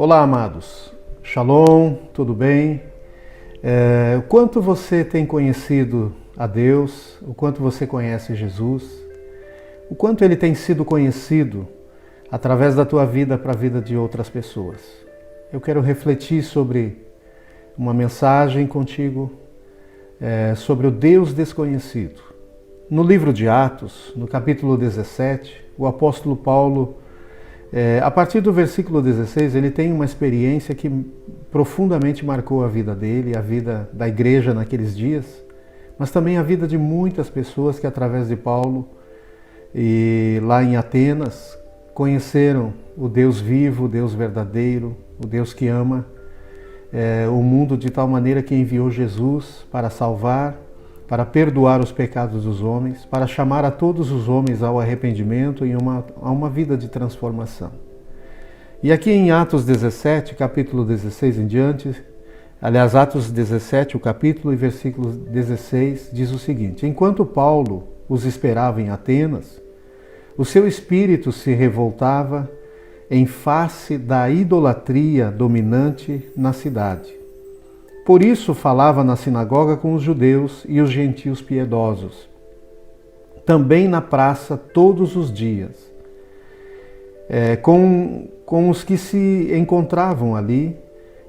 Olá, amados. Shalom, tudo bem? O quanto você tem conhecido a Deus, o quanto você conhece Jesus, o quanto Ele tem sido conhecido através da tua vida para a vida de outras pessoas. Eu quero refletir sobre uma mensagem contigo sobre o Deus desconhecido. No livro de Atos, no capítulo 17, o apóstolo Paulo, a partir do versículo 16, ele tem uma experiência que profundamente marcou a vida dele, a vida da igreja naqueles dias, mas também a vida de muitas pessoas que, através de Paulo, e lá em Atenas, conheceram o Deus vivo, o Deus verdadeiro, o Deus que ama o mundo de tal maneira que enviou Jesus para salvar, para perdoar os pecados dos homens, para chamar a todos os homens ao arrependimento e a uma vida de transformação. E aqui em Atos 17, capítulo 16 em diante, aliás, Atos 17, o capítulo e versículo 16, diz o seguinte: enquanto Paulo os esperava em Atenas, o seu espírito se revoltava em face da idolatria dominante na cidade. Por isso falava na sinagoga com os judeus e os gentios piedosos, também na praça todos os dias, com os que se encontravam ali,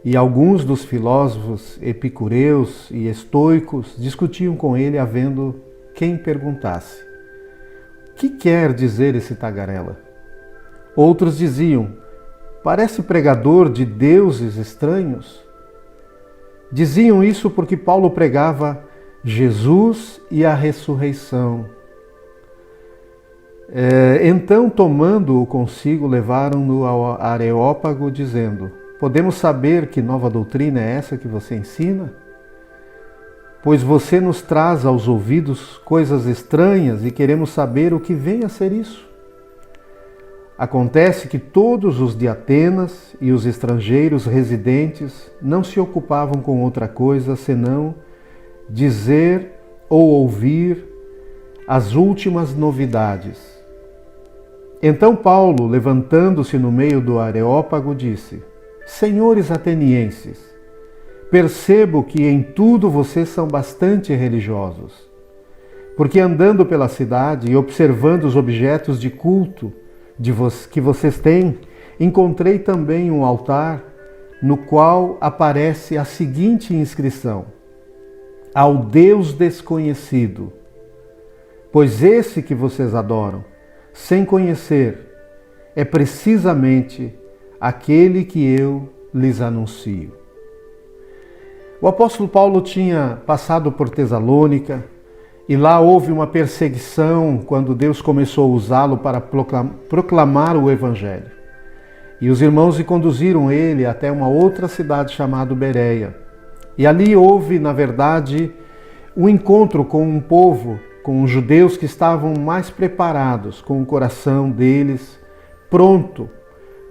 e alguns dos filósofos epicureus e estoicos discutiam com ele, havendo quem perguntasse: que quer dizer esse tagarela? Outros diziam: parece pregador de deuses estranhos. Diziam isso porque Paulo pregava Jesus e a ressurreição. Então, tomando-o consigo, levaram-no ao Areópago, dizendo: podemos saber que nova doutrina é essa que você ensina? Pois você nos traz aos ouvidos coisas estranhas e queremos saber o que vem a ser isso. Acontece que todos os de Atenas e os estrangeiros residentes não se ocupavam com outra coisa senão dizer ou ouvir as últimas novidades. Então Paulo, levantando-se no meio do Areópago, disse: senhores atenienses, percebo que em tudo vocês são bastante religiosos, porque andando pela cidade e observando os objetos de culto que vocês têm, encontrei também um altar no qual aparece a seguinte inscrição: ao Deus desconhecido, pois esse que vocês adoram, sem conhecer, é precisamente aquele que eu lhes anuncio. O apóstolo Paulo tinha passado por Tessalônica, e lá houve uma perseguição quando Deus começou a usá-lo para proclamar o Evangelho. E os irmãos conduziram ele até uma outra cidade chamada Bereia. E ali houve, na verdade, um encontro com um povo, com os judeus que estavam mais preparados, com o coração deles pronto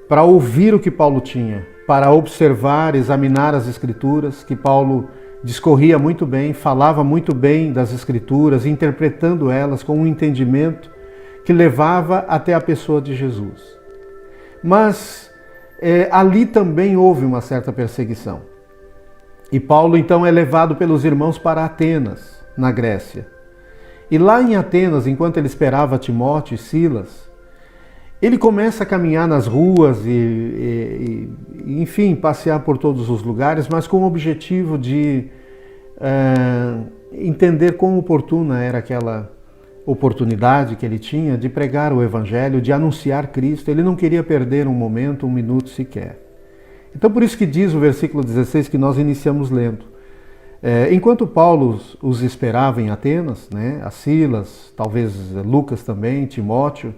para ouvir o que Paulo tinha, para observar, examinar as Escrituras, que Paulo discorria muito bem, falava muito bem das Escrituras, interpretando elas com um entendimento que levava até a pessoa de Jesus. Mas ali também houve uma certa perseguição. E Paulo então é levado pelos irmãos para Atenas, na Grécia. E lá em Atenas, enquanto ele esperava Timóteo e Silas, ele começa a caminhar nas ruas e enfim, passear por todos os lugares, mas com o objetivo de entender quão oportuna era aquela oportunidade que ele tinha de pregar o Evangelho, de anunciar Cristo. Ele não queria perder um momento, um minuto sequer. Então, por isso que diz o versículo 16 que nós iniciamos lendo. Enquanto Paulo os esperava em Atenas, a Silas, talvez Lucas também, Timóteo,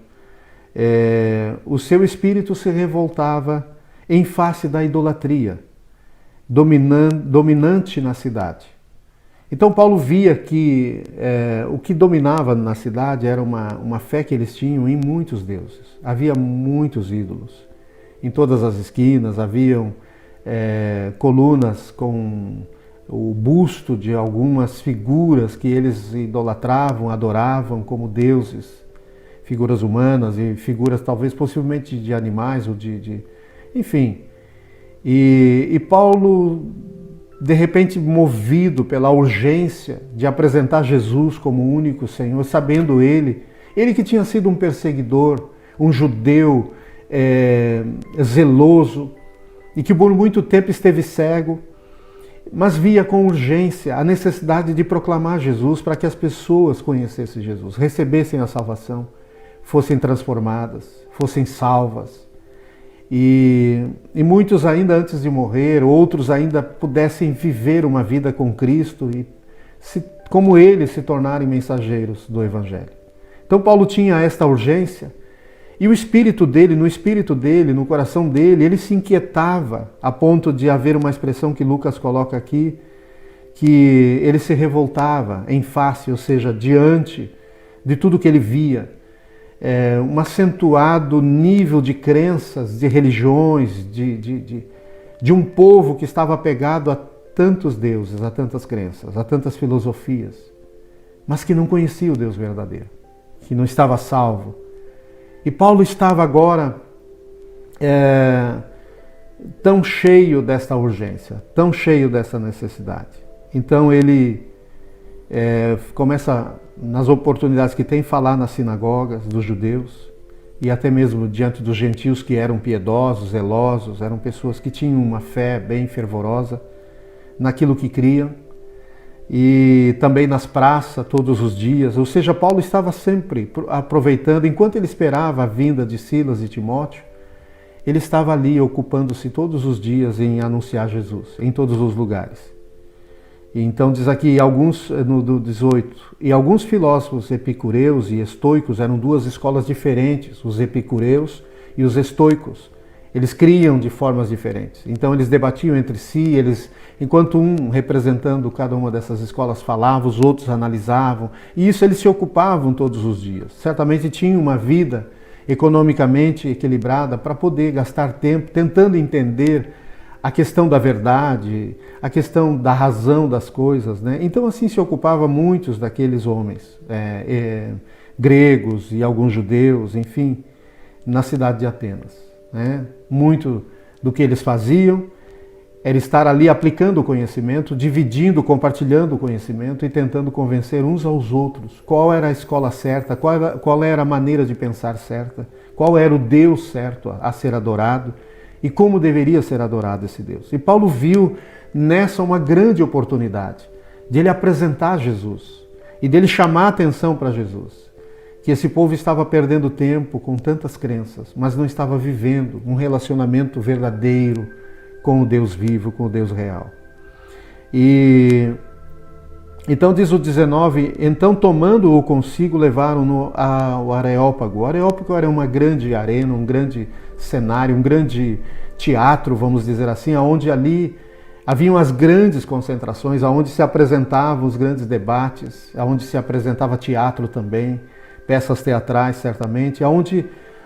o seu espírito se revoltava em face da idolatria dominante na cidade. Então Paulo via que o que dominava na cidade era uma fé que eles tinham em muitos deuses. Havia muitos ídolos. Em todas as esquinas haviam colunas com o busto de algumas figuras que eles idolatravam, adoravam como deuses. Figuras humanas e figuras talvez possivelmente de animais ou enfim. E Paulo, de repente, movido pela urgência de apresentar Jesus como o único Senhor, sabendo ele que tinha sido um perseguidor, um judeu zeloso, e que por muito tempo esteve cego, mas via com urgência a necessidade de proclamar Jesus para que as pessoas conhecessem Jesus, recebessem a salvação, fossem transformadas, fossem salvas. E muitos ainda antes de morrer, outros ainda pudessem viver uma vida com Cristo e, como ele, se tornarem mensageiros do Evangelho. Então Paulo tinha esta urgência e no espírito dele, no coração dele, ele se inquietava a ponto de haver uma expressão que Lucas coloca aqui, que ele se revoltava em face, ou seja, diante de tudo que ele via. Um acentuado nível de crenças, de religiões, de um povo que estava apegado a tantos deuses, a tantas crenças, a tantas filosofias, mas que não conhecia o Deus verdadeiro, que não estava salvo. E Paulo estava agora tão cheio desta urgência, tão cheio dessa necessidade. Então ele começa, nas oportunidades que tem, falar nas sinagogas dos judeus e até mesmo diante dos gentios que eram piedosos, zelosos, eram pessoas que tinham uma fé bem fervorosa naquilo que criam, e também nas praças todos os dias. Ou seja, Paulo estava sempre aproveitando, enquanto ele esperava a vinda de Silas e Timóteo, ele estava ali ocupando-se todos os dias em anunciar Jesus, em todos os lugares. E então diz aqui, no 18, e alguns filósofos epicureus e estoicos, eram duas escolas diferentes, os epicureus e os estoicos. Eles criam de formas diferentes. Então eles debatiam entre si, enquanto um representando cada uma dessas escolas falava, os outros analisavam. E isso eles se ocupavam todos os dias. Certamente tinham uma vida economicamente equilibrada para poder gastar tempo tentando entender a questão da verdade, a questão da razão das coisas, né? Então assim se ocupava muitos daqueles homens, gregos e alguns judeus, enfim, na cidade de Atenas, né? Muito do que eles faziam era estar ali aplicando o conhecimento, dividindo, compartilhando o conhecimento e tentando convencer uns aos outros qual era a escola certa, qual era a maneira de pensar certa, qual era o Deus certo a ser adorado e como deveria ser adorado esse Deus. E Paulo viu nessa uma grande oportunidade de ele apresentar Jesus e dele chamar a atenção para Jesus, que esse povo estava perdendo tempo com tantas crenças, mas não estava vivendo um relacionamento verdadeiro com o Deus vivo, com o Deus real. E então diz o 19, então tomando-o consigo levaram-no ao Areópago. O Areópago era uma grande arena, um grande cenário, um grande teatro, vamos dizer assim, onde ali haviam as grandes concentrações, onde se apresentavam os grandes debates, onde se apresentava teatro também, peças teatrais certamente, onde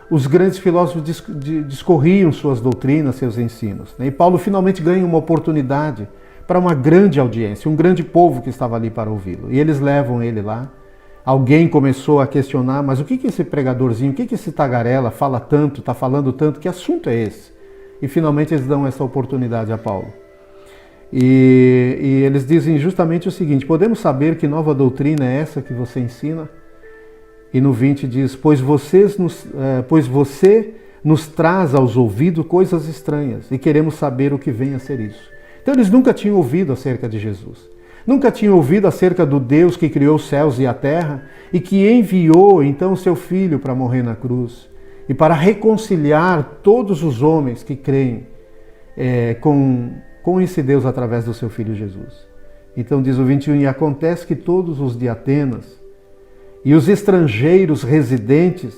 os grandes filósofos discorriam suas doutrinas, seus ensinos. E Paulo finalmente ganha uma oportunidade para uma grande audiência, um grande povo que estava ali para ouvi-lo. E eles levam ele lá. Alguém começou a questionar, mas o que esse pregadorzinho, o que esse tagarela fala tanto, está falando tanto, que assunto é esse? E finalmente eles dão essa oportunidade a Paulo. E eles dizem justamente o seguinte, podemos saber que nova doutrina é essa que você ensina? E no 20 diz, pois você nos traz aos ouvidos coisas estranhas e queremos saber o que vem a ser isso. Então eles nunca tinham ouvido acerca de Jesus. Nunca tinham ouvido acerca do Deus que criou os céus e a terra e que enviou então o seu Filho para morrer na cruz e para reconciliar todos os homens que creem com esse Deus através do seu Filho Jesus. Então diz o 21, e acontece que todos os de Atenas e os estrangeiros residentes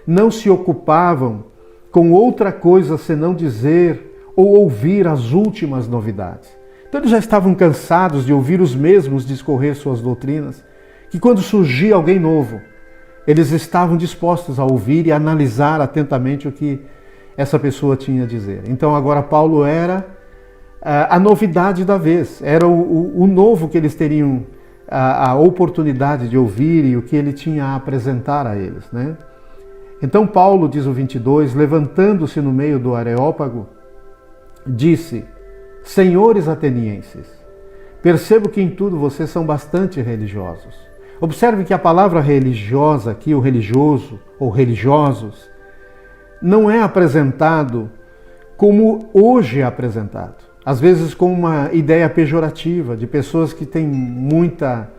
não se ocupavam com outra coisa senão dizer ou ouvir as últimas novidades. Então eles já estavam cansados de ouvir os mesmos discorrer suas doutrinas, que quando surgia alguém novo, eles estavam dispostos a ouvir e analisar atentamente o que essa pessoa tinha a dizer. Então agora Paulo era a novidade da vez, era o novo que eles teriam a oportunidade de ouvir e o que ele tinha a apresentar a eles, né? Então Paulo, diz o 22, levantando-se no meio do Areópago, disse: senhores atenienses, percebo que em tudo vocês são bastante religiosos. Observe que a palavra religiosa aqui, o religioso ou religiosos, não é apresentado como hoje é apresentado. Às vezes com uma ideia pejorativa de pessoas que têm muita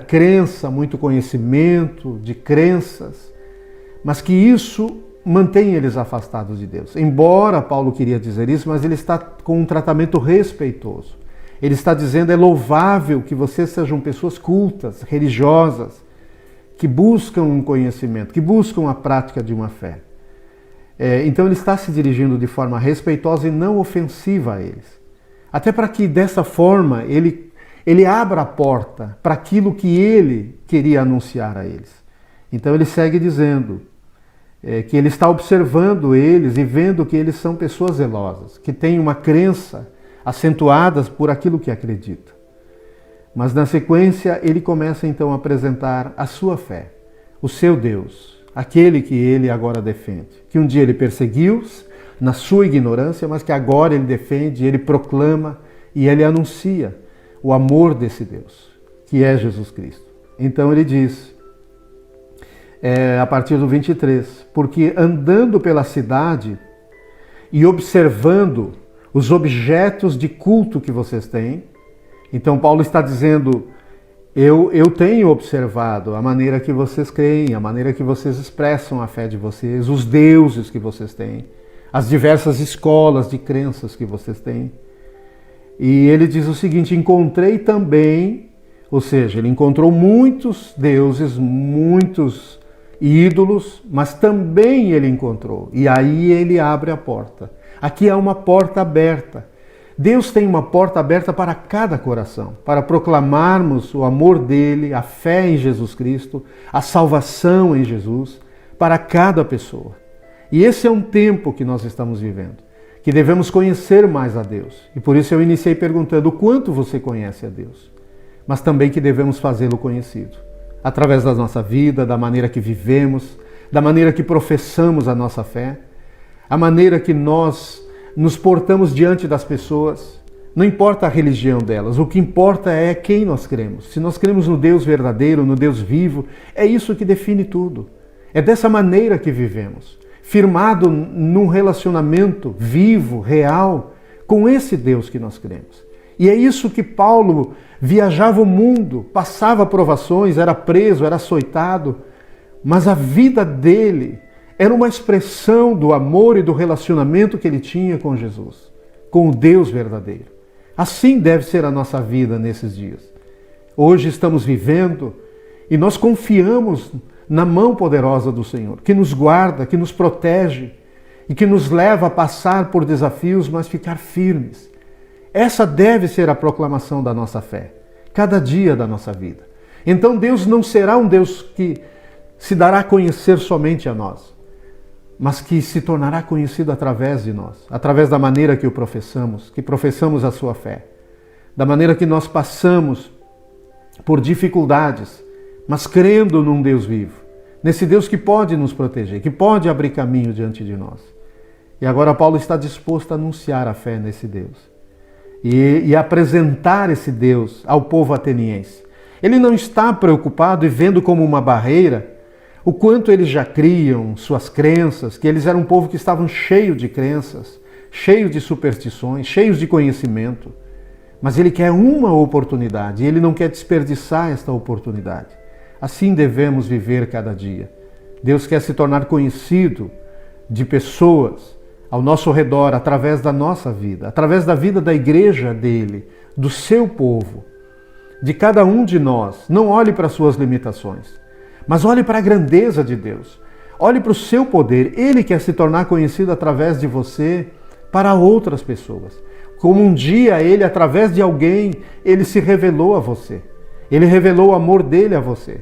crença, muito conhecimento de crenças, mas que isso mantém eles afastados de Deus. Embora Paulo queria dizer isso, mas ele está com um tratamento respeitoso. Ele está dizendo: é louvável que vocês sejam pessoas cultas, religiosas, que buscam um conhecimento, que buscam a prática de uma fé. Então ele está se dirigindo de forma respeitosa e não ofensiva a eles. Até para que dessa forma ele abra a porta para aquilo que ele queria anunciar a eles. Então ele segue dizendo que ele está observando eles e vendo que eles são pessoas zelosas, que têm uma crença acentuadas por aquilo que acredita. Mas na sequência ele começa então a apresentar a sua fé, o seu Deus, aquele que ele agora defende, que um dia ele perseguiu-os na sua ignorância, mas que agora ele defende, ele proclama e ele anuncia o amor desse Deus, que é Jesus Cristo. Então ele diz, a partir do 23, porque andando pela cidade e observando os objetos de culto que vocês têm, então Paulo está dizendo, eu tenho observado a maneira que vocês creem, a maneira que vocês expressam a fé de vocês, os deuses que vocês têm, as diversas escolas de crenças que vocês têm. E ele diz o seguinte, encontrei também, ou seja, ele encontrou muitos deuses, muitos ídolos, mas também ele encontrou, e aí ele abre a porta. Aqui há uma porta aberta. Deus tem uma porta aberta para cada coração, para proclamarmos o amor dele, a fé em Jesus Cristo, a salvação em Jesus, para cada pessoa. E esse é um tempo que nós estamos vivendo, que devemos conhecer mais a Deus. E por isso eu iniciei perguntando o quanto você conhece a Deus, mas também que devemos fazê-lo conhecido, através da nossa vida, da maneira que vivemos, da maneira que professamos a nossa fé, a maneira que nós nos portamos diante das pessoas. Não importa a religião delas, o que importa é quem nós cremos. Se nós cremos no Deus verdadeiro, no Deus vivo, é isso que define tudo. É dessa maneira que vivemos, firmado num relacionamento vivo, real, com esse Deus que nós cremos. E é isso que Paulo viajava o mundo, passava provações, era preso, era açoitado, mas a vida dele era uma expressão do amor e do relacionamento que ele tinha com Jesus, com o Deus verdadeiro. Assim deve ser a nossa vida nesses dias. Hoje estamos vivendo e nós confiamos na mão poderosa do Senhor, que nos guarda, que nos protege e que nos leva a passar por desafios, mas ficar firmes. Essa deve ser a proclamação da nossa fé, cada dia da nossa vida. Então Deus não será um Deus que se dará a conhecer somente a nós, mas que se tornará conhecido através de nós, através da maneira que o professamos, que professamos a sua fé, da maneira que nós passamos por dificuldades, mas crendo num Deus vivo, nesse Deus que pode nos proteger, que pode abrir caminho diante de nós. E agora Paulo está disposto a anunciar a fé nesse Deus e apresentar esse Deus ao povo ateniense. Ele não está preocupado e vendo como uma barreira o quanto eles já criam suas crenças, que eles eram um povo que estavam cheio de crenças, cheio de superstições, cheios de conhecimento. Mas ele quer uma oportunidade e ele não quer desperdiçar esta oportunidade. Assim devemos viver cada dia. Deus quer se tornar conhecido de pessoas ao nosso redor, através da nossa vida, através da vida da igreja dele, do seu povo, de cada um de nós. Não olhe para as suas limitações, mas olhe para a grandeza de Deus. Olhe para o seu poder. Ele quer se tornar conhecido através de você para outras pessoas. Como um dia ele, através de alguém, ele se revelou a você. Ele revelou o amor dele a você.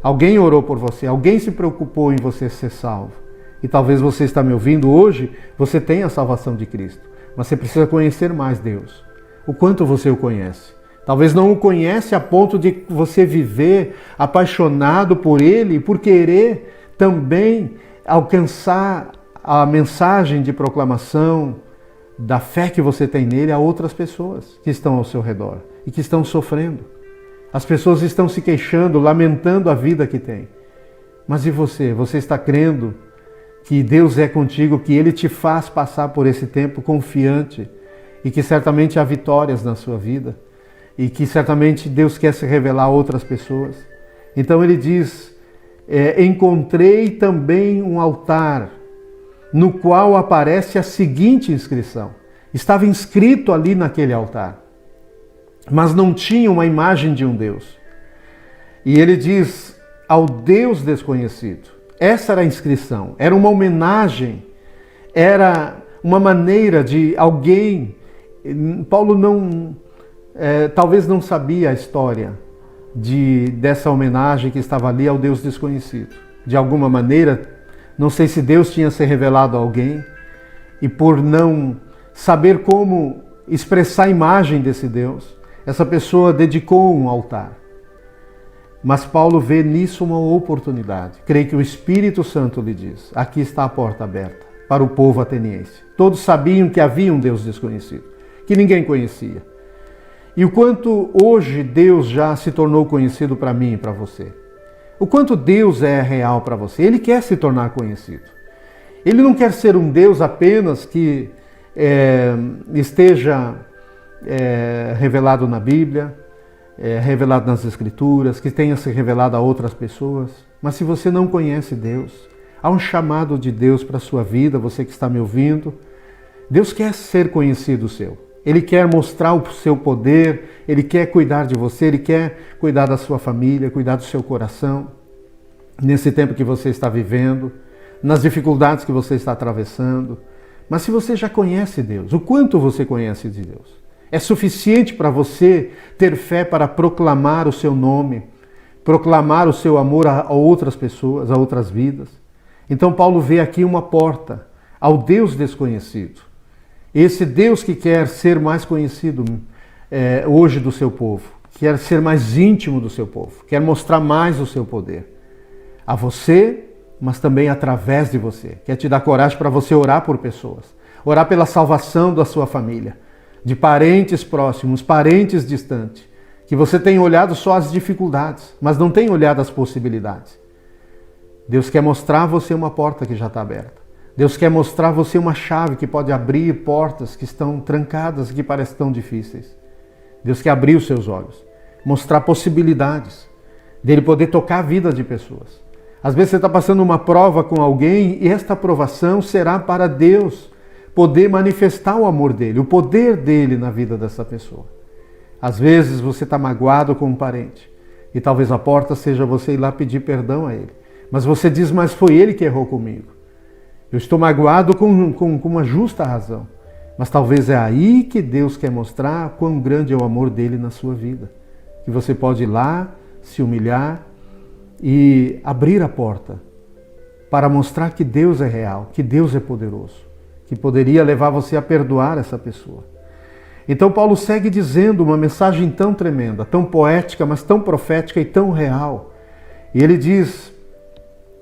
Alguém orou por você, alguém se preocupou em você ser salvo. E talvez você está me ouvindo hoje, você tem a salvação de Cristo, mas você precisa conhecer mais Deus. O quanto você o conhece. Talvez não o conhece a ponto de você viver apaixonado por Ele e por querer também alcançar a mensagem de proclamação da fé que você tem nele a outras pessoas que estão ao seu redor e que estão sofrendo. As pessoas estão se queixando, lamentando a vida que tem. Mas e você? Você está crendo que Deus é contigo, que Ele te faz passar por esse tempo confiante e que certamente há vitórias na sua vida e que certamente Deus quer se revelar a outras pessoas? Então ele diz, encontrei também um altar no qual aparece a seguinte inscrição. Estava inscrito ali naquele altar, mas não tinha uma imagem de um Deus. E ele diz, ao Deus desconhecido. Essa era a inscrição, era uma homenagem, era uma maneira de alguém... Paulo talvez não sabia a história dessa homenagem que estava ali ao Deus desconhecido. De alguma maneira, não sei se Deus tinha se revelado a alguém, e por não saber como expressar a imagem desse Deus, essa pessoa dedicou um altar. Mas Paulo vê nisso uma oportunidade. Creio que o Espírito Santo lhe diz, aqui está a porta aberta para o povo ateniense. Todos sabiam que havia um Deus desconhecido, que ninguém conhecia. E o quanto hoje Deus já se tornou conhecido para mim e para você. O quanto Deus é real para você. Ele quer se tornar conhecido. Ele não quer ser um Deus apenas que esteja revelado na Bíblia, revelado nas Escrituras, que tenha se revelado a outras pessoas. Mas se você não conhece Deus, há um chamado de Deus para a sua vida, você que está me ouvindo. Deus quer ser conhecido seu. Ele quer mostrar o seu poder, Ele quer cuidar de você, Ele quer cuidar da sua família, cuidar do seu coração, nesse tempo que você está vivendo, nas dificuldades que você está atravessando. Mas se você já conhece Deus, o quanto você conhece de Deus? É suficiente para você ter fé para proclamar o seu nome, proclamar o seu amor a outras pessoas, a outras vidas. Então Paulo vê aqui uma porta ao Deus desconhecido. Esse Deus que quer ser mais conhecido hoje do seu povo, quer ser mais íntimo do seu povo, quer mostrar mais o seu poder a você, mas também através de você. Quer te dar coragem para você orar por pessoas, orar pela salvação da sua família, de parentes próximos, parentes distantes, que você tem olhado só as dificuldades, mas não tem olhado as possibilidades. Deus quer mostrar a você uma porta que já está aberta. Deus quer mostrar a você uma chave que pode abrir portas que estão trancadas e que parecem tão difíceis. Deus quer abrir os seus olhos, mostrar possibilidades dele poder tocar a vida de pessoas. Às vezes você está passando uma prova com alguém e esta provação será para Deus poder manifestar o amor dele, o poder dele na vida dessa pessoa. Às vezes você está magoado com um parente e talvez a porta seja você ir lá pedir perdão a ele. Mas você diz, mas foi ele que errou comigo. Eu estou magoado com uma justa razão. Mas talvez é aí que Deus quer mostrar quão grande é o amor dele na sua vida. Que você pode ir lá, se humilhar e abrir a porta para mostrar que Deus é real, que Deus é poderoso, que poderia levar você a perdoar essa pessoa. Então Paulo segue dizendo uma mensagem tão tremenda, tão poética, mas tão profética e tão real. E ele diz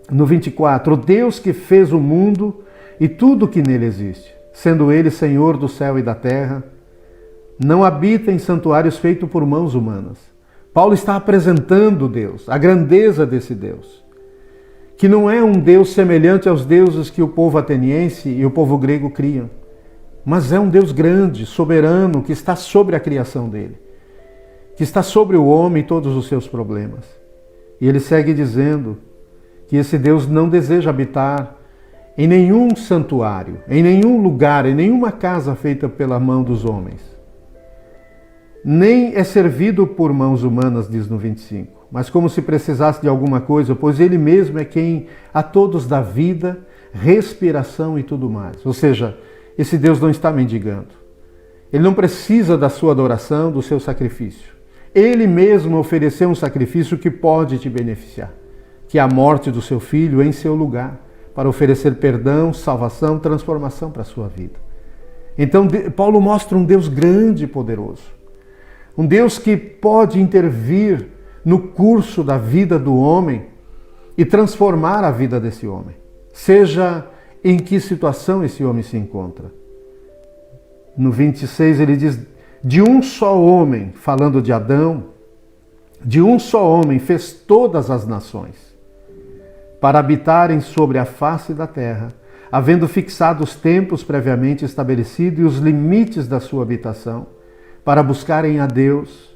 no 24, o Deus que fez o mundo e tudo que nele existe, sendo ele Senhor do céu e da terra, não habita em santuários feitos por mãos humanas. Paulo está apresentando Deus, a grandeza desse Deus, que não é um Deus semelhante aos deuses que o povo ateniense e o povo grego criam, mas é um Deus grande, soberano, que está sobre a criação dele, que está sobre o homem e todos os seus problemas. E ele segue dizendo que esse Deus não deseja habitar em nenhum santuário, em nenhum lugar, em nenhuma casa feita pela mão dos homens. Nem é servido por mãos humanas, diz no 25, mas como se precisasse de alguma coisa, pois Ele mesmo é quem a todos dá vida, respiração e tudo mais. Ou seja, esse Deus não está mendigando. Ele não precisa da sua adoração, do seu sacrifício. Ele mesmo ofereceu um sacrifício que pode te beneficiar, que é a morte do seu filho em seu lugar, para oferecer perdão, salvação, transformação para a sua vida. Então, Paulo mostra um Deus grande e poderoso. Um Deus que pode intervir no curso da vida do homem e transformar a vida desse homem. Seja em que situação esse homem se encontra. No 26 ele diz, de um só homem, falando de Adão, de um só homem fez todas as nações, para habitarem sobre a face da terra, havendo fixado os tempos previamente estabelecidos e os limites da sua habitação, para buscarem a Deus.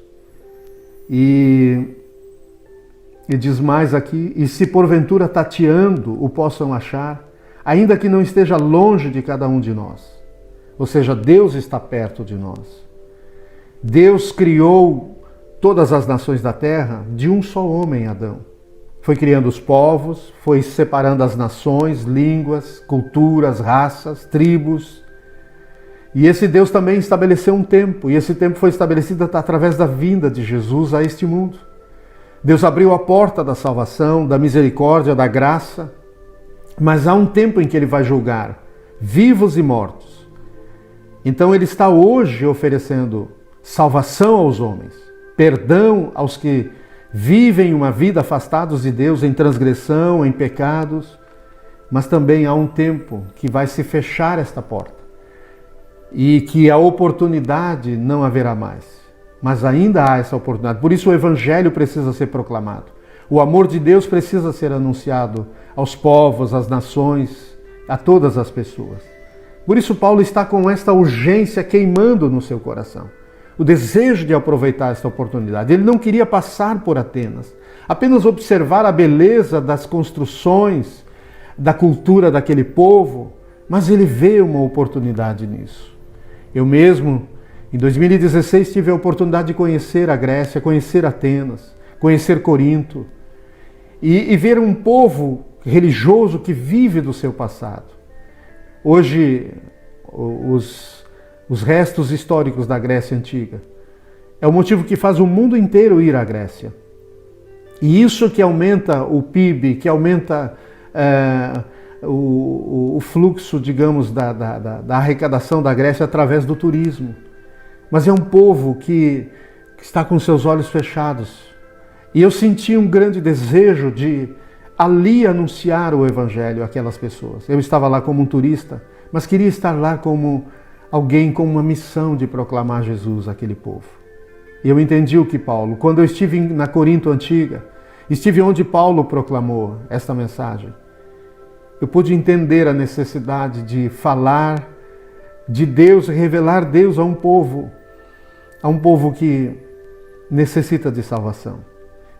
E diz mais aqui, e se porventura tateando o possam achar, ainda que não esteja longe de cada um de nós. Ou seja, Deus está perto de nós. Deus criou todas as nações da terra de um só homem, Adão. Foi criando os povos, foi separando as nações, línguas, culturas, raças, tribos. E esse Deus também estabeleceu um tempo, e esse tempo foi estabelecido através da vinda de Jesus a este mundo. Deus abriu a porta da salvação, da misericórdia, da graça, mas há um tempo em que Ele vai julgar vivos e mortos. Então Ele está hoje oferecendo salvação aos homens, perdão aos que vivem uma vida afastados de Deus em transgressão, em pecados, mas também há um tempo que vai se fechar esta porta e que a oportunidade não haverá mais, mas ainda há essa oportunidade. Por isso o Evangelho precisa ser proclamado, o amor de Deus precisa ser anunciado aos povos, às nações, a todas as pessoas. Por isso Paulo está com esta urgência queimando no seu coração, o desejo de aproveitar esta oportunidade. Ele não queria passar por Atenas, apenas observar a beleza das construções, da cultura daquele povo, mas ele vê uma oportunidade nisso. Eu mesmo, em 2016, tive a oportunidade de conhecer a Grécia, conhecer Atenas, conhecer Corinto e ver um povo religioso que vive do seu passado. Hoje, os restos históricos da Grécia Antiga é o motivo que faz o mundo inteiro ir à Grécia. E isso que aumenta o PIB, que aumenta o fluxo, digamos, da arrecadação da Grécia através do turismo. Mas é um povo que está com seus olhos fechados. E eu senti um grande desejo de ali anunciar o Evangelho àquelas pessoas. Eu estava lá como um turista, mas queria estar lá como alguém com uma missão de proclamar Jesus àquele povo. E eu entendi o que Paulo, quando eu estive na Corinto Antiga, estive onde Paulo proclamou esta mensagem, eu pude entender a necessidade de falar de Deus, revelar Deus a um povo que necessita de salvação.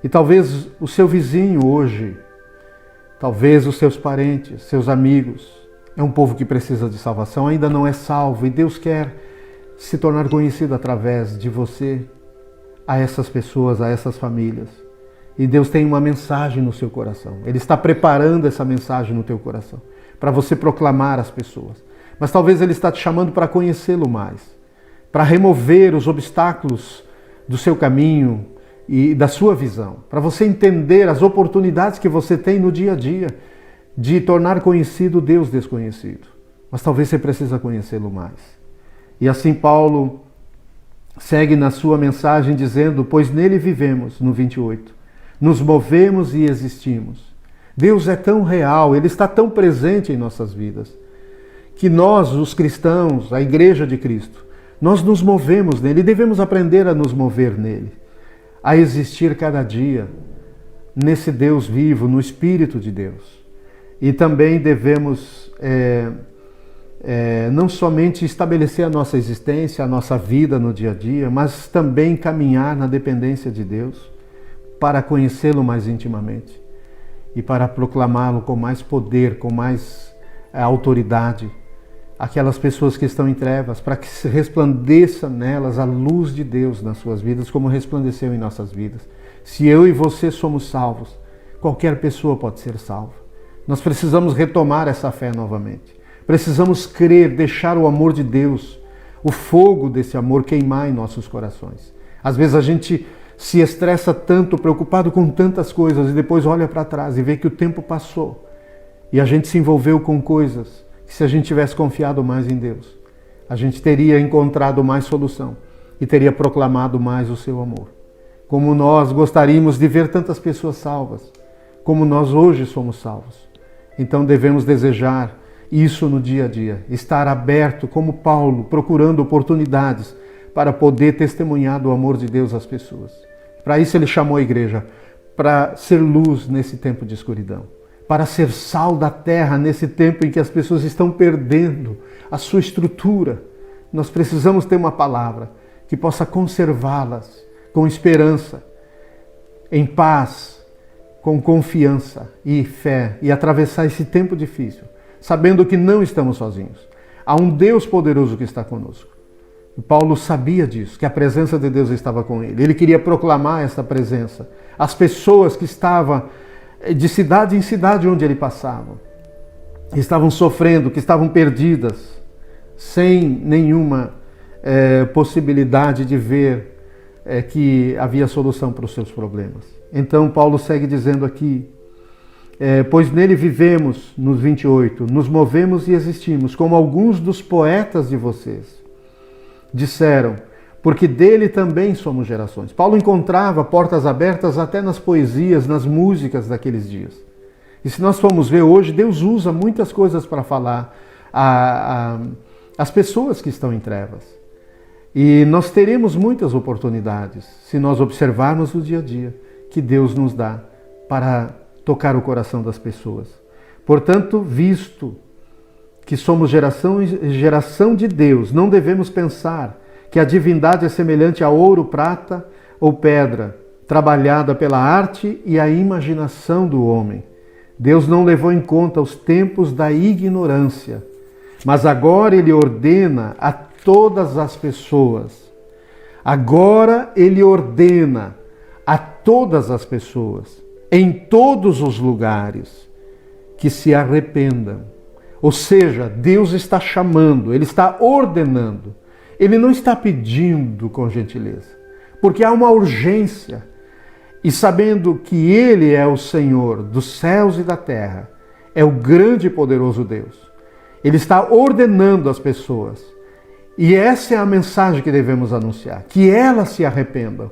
E talvez o seu vizinho hoje, talvez os seus parentes, seus amigos, é um povo que precisa de salvação, ainda não é salvo, e Deus quer se tornar conhecido através de você a essas pessoas, a essas famílias. E Deus tem uma mensagem no seu coração. Ele está preparando essa mensagem no teu coração, para você proclamar às pessoas. Mas talvez Ele está te chamando para conhecê-lo mais, para remover os obstáculos do seu caminho e da sua visão, para você entender as oportunidades que você tem no dia a dia de tornar conhecido o Deus desconhecido. Mas talvez você precisa conhecê-lo mais. E assim Paulo segue na sua mensagem dizendo, pois nele vivemos, no 28, nos movemos e existimos. Deus é tão real, Ele está tão presente em nossas vidas, que nós, os cristãos, a Igreja de Cristo, nós nos movemos nele e devemos aprender a nos mover nele, a existir cada dia nesse Deus vivo, no Espírito de Deus. E também devemos não somente estabelecer a nossa existência, a nossa vida no dia a dia, mas também caminhar na dependência de Deus para conhecê-lo mais intimamente e para proclamá-lo com mais poder, com mais autoridade, aquelas pessoas que estão em trevas, para que se resplandeça nelas a luz de Deus nas suas vidas, como resplandeceu em nossas vidas. Se eu e você somos salvos, qualquer pessoa pode ser salva. Nós precisamos retomar essa fé novamente. Precisamos crer, deixar o amor de Deus, o fogo desse amor queimar em nossos corações. Às vezes a gente se estressa tanto, preocupado com tantas coisas, e depois olha para trás e vê que o tempo passou. E a gente se envolveu com coisas que, se a gente tivesse confiado mais em Deus, a gente teria encontrado mais solução e teria proclamado mais o seu amor. Como nós gostaríamos de ver tantas pessoas salvas, como nós hoje somos salvos. Então devemos desejar isso no dia a dia. Estar aberto, como Paulo, procurando oportunidades para poder testemunhar do amor de Deus às pessoas. Para isso ele chamou a igreja, para ser luz nesse tempo de escuridão, para ser sal da terra nesse tempo em que as pessoas estão perdendo a sua estrutura. Nós precisamos ter uma palavra que possa conservá-las com esperança, em paz, com confiança e fé, e atravessar esse tempo difícil, sabendo que não estamos sozinhos. Há um Deus poderoso que está conosco. E Paulo sabia disso, que a presença de Deus estava com ele. Ele queria proclamar essa presença. As pessoas que estavam de cidade em cidade onde ele passava, estavam sofrendo, que estavam perdidas, sem nenhuma possibilidade de ver que havia solução para os seus problemas. Então Paulo segue dizendo aqui, pois nele vivemos, nos 28, nos movemos e existimos, como alguns dos poetas de vocês disseram, porque dele também somos gerações. Paulo encontrava portas abertas até nas poesias, nas músicas daqueles dias. E se nós formos ver hoje, Deus usa muitas coisas para falar às pessoas que estão em trevas. E nós teremos muitas oportunidades, se nós observarmos o dia a dia, que Deus nos dá para tocar o coração das pessoas. Portanto, visto que somos geração de Deus, não devemos pensar que a divindade é semelhante a ouro, prata ou pedra, trabalhada pela arte e a imaginação do homem. Deus não levou em conta os tempos da ignorância, mas agora Ele ordena a todas as pessoas. Agora Ele ordena a todas as pessoas, em todos os lugares, que se arrependam. Ou seja, Deus está chamando, Ele está ordenando. Ele não está pedindo com gentileza, porque há uma urgência. E sabendo que Ele é o Senhor dos céus e da terra, é o grande e poderoso Deus, Ele está ordenando as pessoas. E essa é a mensagem que devemos anunciar, que elas se arrependam.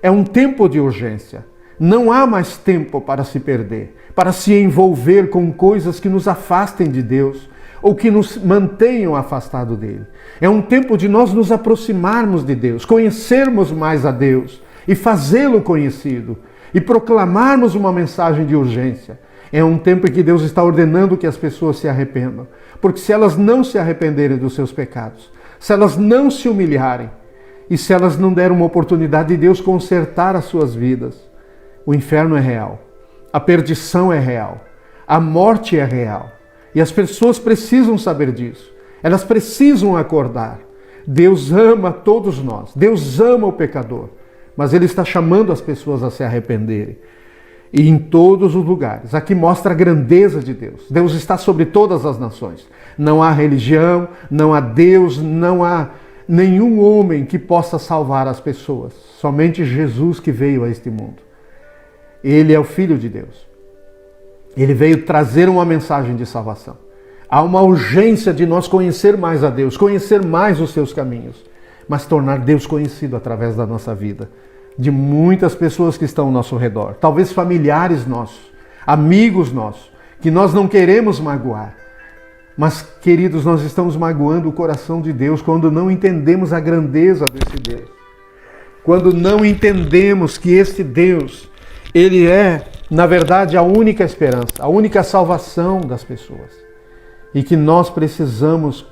É um tempo de urgência. Não há mais tempo para se perder, para se envolver com coisas que nos afastem de Deus ou que nos mantenham afastados dele. É um tempo de nós nos aproximarmos de Deus, conhecermos mais a Deus e fazê-lo conhecido e proclamarmos uma mensagem de urgência. É um tempo em que Deus está ordenando que as pessoas se arrependam, porque se elas não se arrependerem dos seus pecados, se elas não se humilharem e se elas não derem uma oportunidade de Deus consertar as suas vidas, o inferno é real, a perdição é real, a morte é real. E as pessoas precisam saber disso. Elas precisam acordar. Deus ama todos nós. Deus ama o pecador. Mas Ele está chamando as pessoas a se arrependerem. E em todos os lugares. Aqui mostra a grandeza de Deus. Deus está sobre todas as nações. Não há religião, não há Deus, não há nenhum homem que possa salvar as pessoas. Somente Jesus que veio a este mundo. Ele é o Filho de Deus. Ele veio trazer uma mensagem de salvação. Há uma urgência de nós conhecer mais a Deus, conhecer mais os seus caminhos, mas tornar Deus conhecido através da nossa vida, de muitas pessoas que estão ao nosso redor, talvez familiares nossos, amigos nossos, que nós não queremos magoar. Mas, queridos, nós estamos magoando o coração de Deus quando não entendemos a grandeza desse Deus. Quando não entendemos que este Deus, Ele é, na verdade, a única esperança, a única salvação das pessoas. E que nós precisamos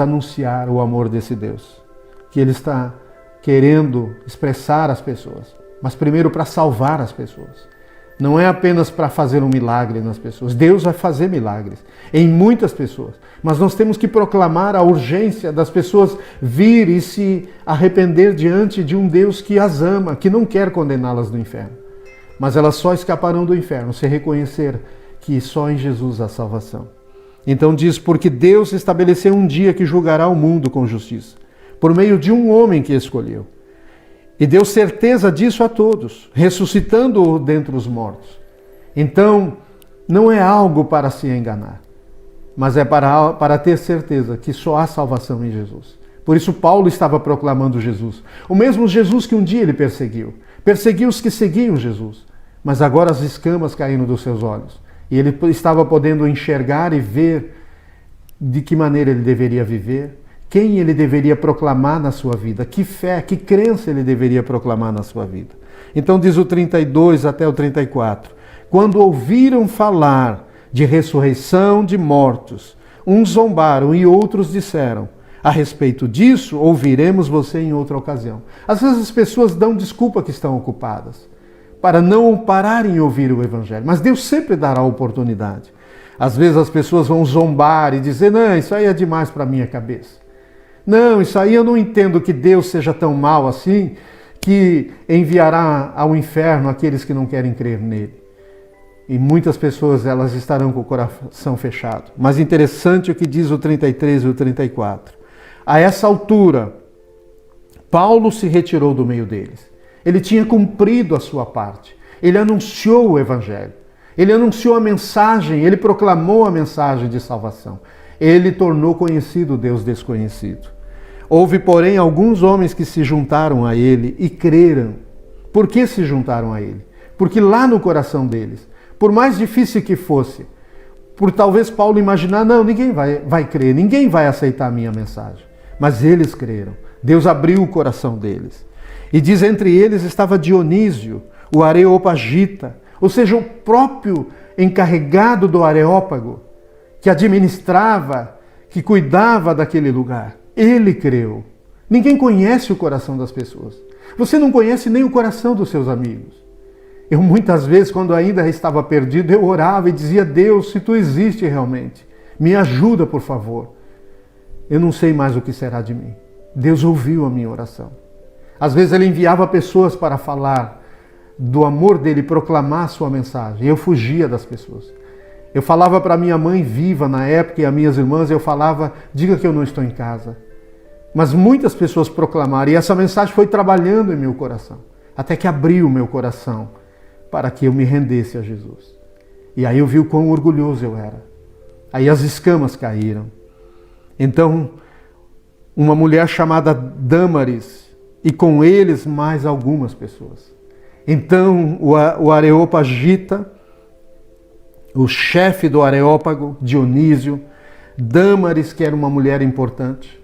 anunciar o amor desse Deus. Que Ele está querendo expressar às pessoas, mas primeiro para salvar as pessoas. Não é apenas para fazer um milagre nas pessoas. Deus vai fazer milagres em muitas pessoas. Mas nós temos que proclamar a urgência das pessoas vir e se arrepender diante de um Deus que as ama, que não quer condená-las no inferno. Mas elas só escaparão do inferno se reconhecer que só em Jesus há salvação. Então diz, porque Deus estabeleceu um dia que julgará o mundo com justiça, por meio de um homem que escolheu. E deu certeza disso a todos, ressuscitando-o dentre os mortos. Então, não é algo para se enganar, mas é para ter certeza que só há salvação em Jesus. Por isso Paulo estava proclamando Jesus. O mesmo Jesus que um dia ele perseguiu. Perseguiu os que seguiam Jesus. Mas agora as escamas caíram dos seus olhos. E ele estava podendo enxergar e ver de que maneira ele deveria viver, quem ele deveria proclamar na sua vida, que fé, que crença ele deveria proclamar na sua vida. Então diz o 32 até o 34. Quando ouviram falar de ressurreição de mortos, uns zombaram e outros disseram: a respeito disso, ouviremos você em outra ocasião. Às vezes as pessoas dão desculpa que estão ocupadas, para não pararem em ouvir o Evangelho. Mas Deus sempre dará oportunidade. Às vezes as pessoas vão zombar e dizer: não, isso aí é demais para a minha cabeça. Não, isso aí eu não entendo que Deus seja tão mau assim, que enviará ao inferno aqueles que não querem crer nele. E muitas pessoas, elas estarão com o coração fechado. Mas interessante o que diz o 33 e o 34. A essa altura, Paulo se retirou do meio deles. Ele tinha cumprido a sua parte. Ele anunciou o Evangelho. Ele anunciou a mensagem, ele proclamou a mensagem de salvação. Ele tornou conhecido o Deus desconhecido. Houve, porém, alguns homens que se juntaram a ele e creram. Por que se juntaram a ele? Porque lá no coração deles, por mais difícil que fosse, por talvez Paulo imaginar: não, ninguém vai crer, ninguém vai aceitar a minha mensagem. Mas eles creram. Deus abriu o coração deles. E diz: entre eles estava Dionísio, o Areopagita, ou seja, o próprio encarregado do Areópago, que administrava, que cuidava daquele lugar. Ele creu. Ninguém conhece o coração das pessoas. Você não conhece nem o coração dos seus amigos. Eu muitas vezes, quando ainda estava perdido, eu orava e dizia: Deus, se tu existe realmente, me ajuda, por favor. Eu não sei mais o que será de mim. Deus ouviu a minha oração. Às vezes ele enviava pessoas para falar do amor dele, proclamar a sua mensagem. Eu fugia das pessoas. Eu falava para minha mãe viva na época e as minhas irmãs, eu falava: diga que eu não estou em casa. Mas muitas pessoas proclamaram, e essa mensagem foi trabalhando em meu coração, até que abriu o meu coração para que eu me rendesse a Jesus. E aí eu vi o quão orgulhoso eu era. Aí as escamas caíram. Então, uma mulher chamada Dâmaris, e com eles mais algumas pessoas. Então, o Areopagita, o chefe do Areópago, Dionísio, Dâmaris, que era uma mulher importante,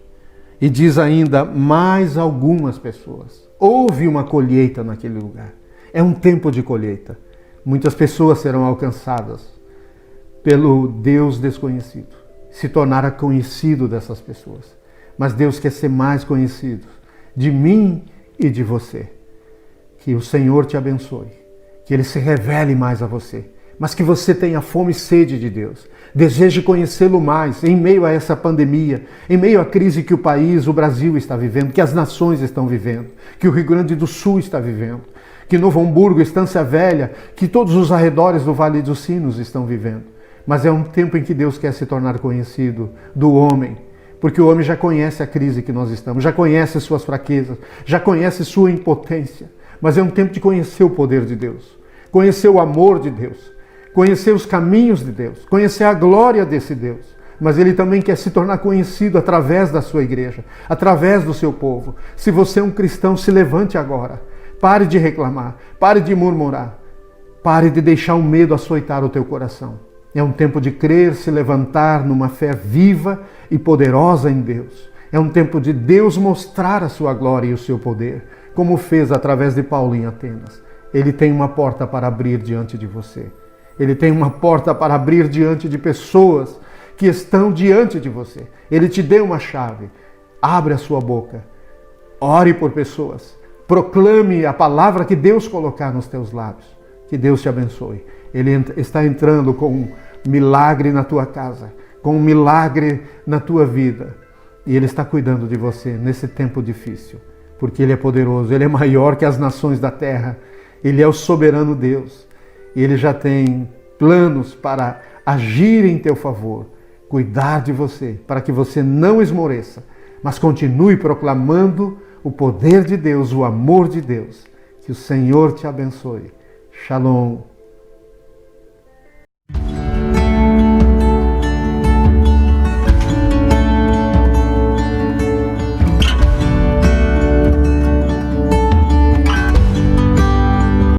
e diz ainda mais algumas pessoas. Houve uma colheita naquele lugar. É um tempo de colheita. Muitas pessoas serão alcançadas pelo Deus desconhecido. Se tornará conhecido dessas pessoas. Mas Deus quer ser mais conhecido de mim e de você. Que o Senhor te abençoe. Que Ele se revele mais a você. Mas que você tenha fome e sede de Deus. Deseje conhecê-lo mais em meio a essa pandemia, em meio à crise que o país, o Brasil está vivendo, que as nações estão vivendo, que o Rio Grande do Sul está vivendo, que Novo Hamburgo, Estância Velha, que todos os arredores do Vale dos Sinos estão vivendo. Mas é um tempo em que Deus quer se tornar conhecido do homem, porque o homem já conhece a crise que nós estamos, já conhece suas fraquezas, já conhece sua impotência. Mas é um tempo de conhecer o poder de Deus, conhecer o amor de Deus, conhecer os caminhos de Deus, conhecer a glória desse Deus. Mas Ele também quer se tornar conhecido através da sua igreja, através do seu povo. Se você é um cristão, se levante agora. Pare de reclamar, pare de murmurar, pare de deixar o medo açoitar o teu coração. É um tempo de crer, se levantar numa fé viva e poderosa em Deus. É um tempo de Deus mostrar a sua glória e o seu poder, como fez através de Paulo em Atenas. Ele tem uma porta para abrir diante de você. Ele tem uma porta para abrir diante de pessoas que estão diante de você. Ele te deu uma chave. Abre a sua boca. Ore por pessoas. Proclame a palavra que Deus colocar nos teus lábios. Que Deus te abençoe. Ele está entrando com um milagre na tua casa, com um milagre na tua vida. E Ele está cuidando de você nesse tempo difícil. Porque Ele é poderoso. Ele é maior que as nações da terra. Ele é o soberano Deus. E Ele já tem planos para agir em teu favor, cuidar de você, para que você não esmoreça, mas continue proclamando o poder de Deus, o amor de Deus. Que o Senhor te abençoe. Shalom.